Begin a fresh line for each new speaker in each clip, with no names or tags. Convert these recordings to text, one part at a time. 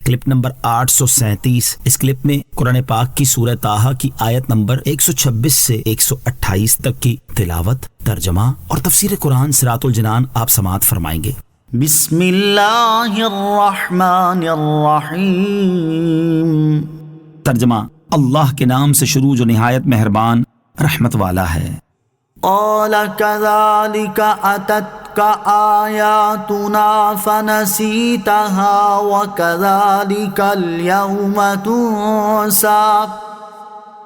Clip number 837۔ اس clip میں قرآن پاک کی سورہ طٰہٰ کی آیت نمبر 126 سے 128 تک کی تلاوت، ترجمہ اور تفسیر قرآن صراط الجنان آپ سماعت فرمائیں گے۔
بسم اللہ الرحمن الرحیم۔
ترجمہ، اللہ کے نام سے شروع جو نہایت مہربان رحمت والا ہے۔
قال كذلك أتتك آياتنا فنسيتها وكذلك اليوم تنسى۔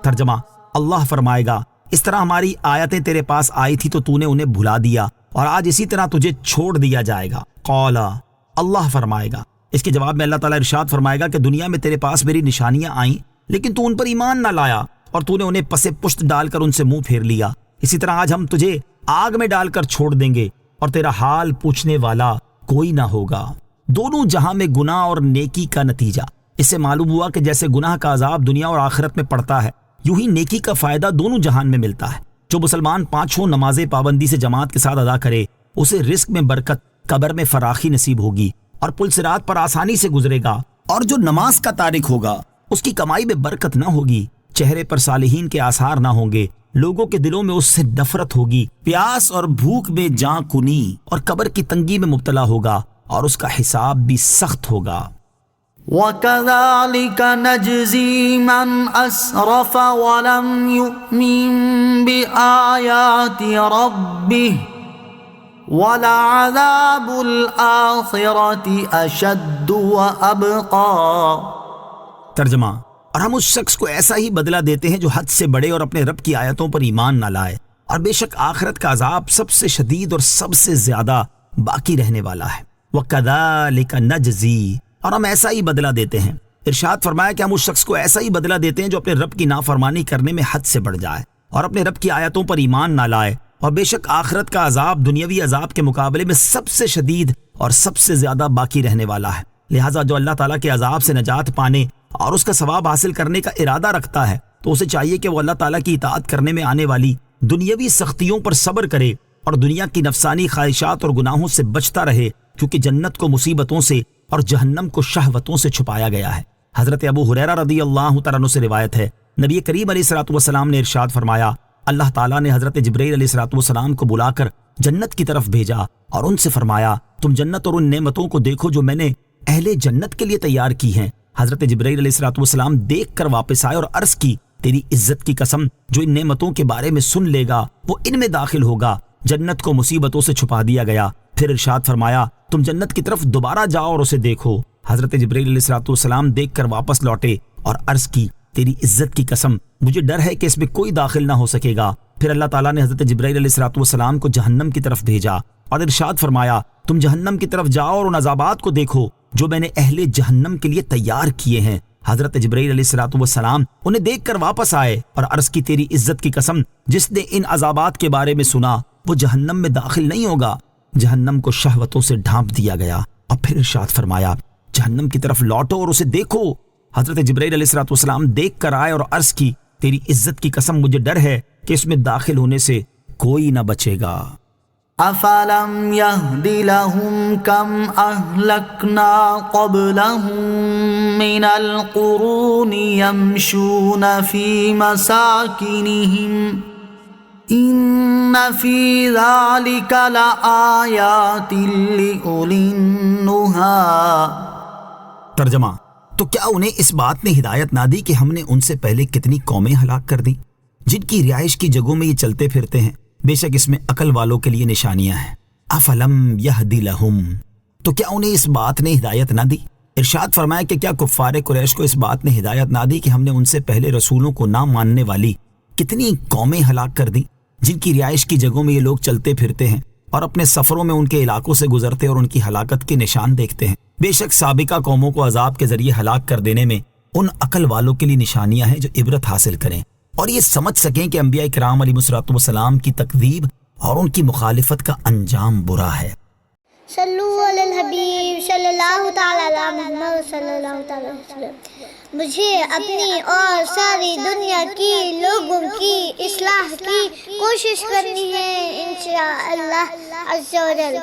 ترجمہ، اللہ فرمائے گا اس طرح ہماری آیتیں تیرے پاس آئی تھی تو تو نے انہیں بھلا دیا اور آج اسی طرح تجھے چھوڑ دیا جائے گا۔ قال، اللہ فرمائے گا۔ اس کے جواب میں اللہ تعالیٰ ارشاد فرمائے گا کہ دنیا میں تیرے پاس میری نشانیاں آئیں لیکن تو ان پر ایمان نہ لایا اور تو نے انہیں پس پشت ڈال کر ان سے منہ پھیر لیا۔ اسی طرح آج ہم تجھے آگ میں ڈال کر چھوڑ دیں گے اور تیرا حال پوچھنے والا کوئی نہ ہوگا۔ دونوں جہاں میں گناہ اور نیکی کا نتیجہ۔ اس سے معلوم ہوا کہ جیسے گناہ کا عذاب دنیا اور آخرت میں پڑتا ہے، یوں ہی نیکی کا فائدہ دونوں جہان میں ملتا ہے۔ جو مسلمان پانچوں نمازیں پابندی سے جماعت کے ساتھ ادا کرے، اسے رزق میں برکت، قبر میں فراخی نصیب ہوگی اور پل صراط پر آسانی سے گزرے گا، اور جو نماز کا تارک ہوگا اس کی کمائی میں برکت نہ ہوگی، چہرے پر صالحین کے آثار نہ ہوں گے، لوگوں کے دلوں میں اس سے نفرت ہوگی، پیاس اور بھوک میں جاں کنی اور قبر کی تنگی میں مبتلا ہوگا اور اس کا حساب بھی سخت ہوگا۔
وَكَذَلِكَ نَجْزِي مَنْ أَسْرَفَ وَلَمْ يُؤْمِنْ بِآيَاتِ رَبِّهِ وَلَعَذَابُ الْآخِرَةِ أَشَدُّ وَأَبْقَى۔
ترجمہ، اور ہم اس شخص کو ایسا ہی بدلہ دیتے ہیں جو حد سے بڑے اور اپنے رب کی آیتوں پر ایمان نہ لائے، اور بے شک آخرت کا عذاب سب سے شدید اور سب سے زیادہ باقی رہنے والا ہے۔ وَكَذَلِكَ نَجْزِي، اور ہم ایسا ہی بدلہ دیتے ہیں۔ ارشاد فرمایا کہ ہم اس شخص کو ایسا ہی بدلہ دیتے ہیں جو اپنے رب کی نافرمانی کرنے میں حد سے بڑھ جائے اور اپنے رب کی آیتوں پر ایمان نہ لائے، اور بے شک آخرت کا عذاب دنیاوی عذاب کے مقابلے میں سب سے شدید اور سب سے زیادہ باقی رہنے والا ہے۔ لہٰذا جو اللہ تعالیٰ کے عذاب سے نجات پانے اور اس کا ثواب حاصل کرنے کا ارادہ رکھتا ہے تو اسے چاہیے کہ وہ اللہ تعالیٰ کی اطاعت کرنے میں آنے والی دنیاوی سختیوں پر صبر کرے اور دنیا کی نفسانی خواہشات اور گناہوں سے بچتا رہے، کیونکہ جنت کو مصیبتوں سے اور جہنم کو شہوتوں سے چھپایا گیا ہے۔ حضرت ابو ہریرہ رضی اللہ تعالیٰ عنہ سے روایت ہے، نبی کریم علیہ الصلوۃ والسلام نے ارشاد فرمایا، اللہ تعالیٰ نے حضرت جبرائیل علیہ الصلوۃ والسلام کو بلا کر جنت کی طرف بھیجا اور ان سے فرمایا، تم جنت اور ان نعمتوں کو دیکھو جو میں نے اہل جنت کے لیے تیار کی ہیں۔ حضرت جبرائیل علیہ الصلوۃ والسلام دیکھ کر واپس آئے اور عرض کی، تیری عزت کی قسم، جو ان نعمتوں کے بارے میں سن لے گا وہ ان میں داخل ہوگا۔ جنت کو مصیبتوں سے چھپا دیا گیا۔ پھر ارشاد فرمایا، تم جنت کی طرف دوبارہ جاؤ اور اسے دیکھو۔ حضرت جبرائیل علیہ الصلوۃ والسلام دیکھ کر واپس لوٹے اور عرض کی، تیری عزت کی قسم، مجھے ڈر ہے کہ اس میں کوئی داخل نہ ہو سکے گا۔ پھر اللہ تعالیٰ نے حضرت جبرائیل علیہ الصلوۃ والسلام کو جہنم کی طرف بھیجا اور ارشاد فرمایا، تم جہنم کی طرف جاؤ اور ان عذابات کو دیکھو جو میں نے اہل جہنم کے لیے تیار کیے ہیں۔ حضرت جبرائیل علیہ الصلوۃ والسلام انہیں دیکھ کر واپس آئے اور عرض کی، تیری عزت کی قسم، جس نے ان عذابات کے بارے میں سنا وہ جہنم میں داخل نہیں ہوگا۔ جہنم کو شہوتوں سے ڈھانپ دیا گیا اور پھر ارشاد فرمایا، جہنم کی طرف لوٹو اور اسے دیکھو۔ حضرت جبرائیل علیہ الصلوۃ والسلام دیکھ کر آئے اور عرض کی، تیری عزت کی قسم، مجھے ڈر ہے کہ اس میں داخل ہونے سے کوئی نہ بچے گا۔
أَفَلَمْ يَهْدِ لَهُمْ كَمْ أَهْلَكْنَا قَبْلَهُمْ مِنَ الْقُرُونِ يَمْشُونَ فِي مَسَاكِنِهِمْ إِنَّ فِي ذَلِكَ لَآيَاتٍ لِأُولِي النُّهَىٰ۔
ترجمہ، تو کیا انہیں اس بات نے ہدایت نہ دی کہ ہم نے ان سے پہلے کتنی قومیں ہلاک کر دیں جن کی رہائش کی جگہوں میں یہ چلتے پھرتے ہیں؟ بے شک اس میں عقل والوں کے لیے نشانیاں ہیں۔ افلم یہدی لہم، تو کیا انہیں اس بات نے ہدایت نہ دی؟ ارشاد فرمایا کہ کیا کفار قریش کو اس بات نے ہدایت نہ دی کہ ہم نے ان سے پہلے رسولوں کو نہ ماننے والی کتنی قومیں ہلاک کر دیں جن کی رہائش کی جگہوں میں یہ لوگ چلتے پھرتے ہیں اور اپنے سفروں میں ان کے علاقوں سے گزرتے اور ان کی ہلاکت کے نشان دیکھتے ہیں۔ بے شک سابقہ قوموں کو عذاب کے ذریعے ہلاک کر دینے میں ان عقل والوں کے لیے نشانیاں ہیں جو عبرت حاصل کریں اور یہ سمجھ سکیں کہ انبیاء کرام علیہ الصلوۃ والسلام کی تکذیب اور ان کی مخالفت کا انجام برا ہے۔
صلو علی الحبیب صلی اللہ تعالی علی محمد صلی اللہ تعالی وسلم۔ مجھے اپنی اور ساری دنیا کی لوگوں کی اصلاح کی کوشش کرنی ہے انشاءاللہ عز و جل۔